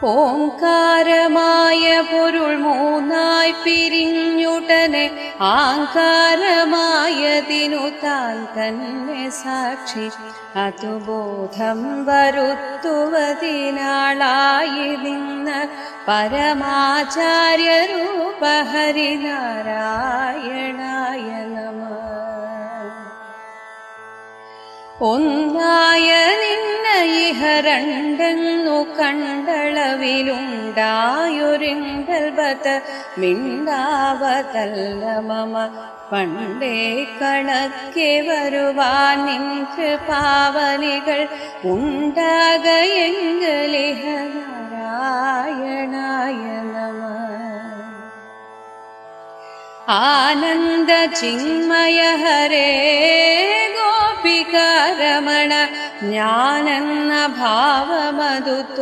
ഓംകാരമായ പൊരുൾ മൂന്നായി പിരിഞ്ഞുടനെ ആങ്കാരമായതിനു താൻ തന്നെ സാക്ഷി അതുബോധം വരുത്തുവതിനാളായി നിന്ന് പരമാചാര്യരൂപ ഹരിനാരായണായ നമഃ. ഒന്നായ നിന്ന ഇഹ രണ്ടെന്നു കണ്ടളവിലുണ്ടായൊരിങ്കൽബത മിണ്ടാവതല്ല മമ പണ്ടേ കണക്കെ വരുവാൻ നിൻ കൃപാവലികൾ ഉണ്ടാകയെങ്കലിഹ നാരായണായ നമഃ. ആനന്ദ ചിന്മയ ഹരേ ഗോപികാരമണ ജ്ഞാനെന്ന ഭാവമതു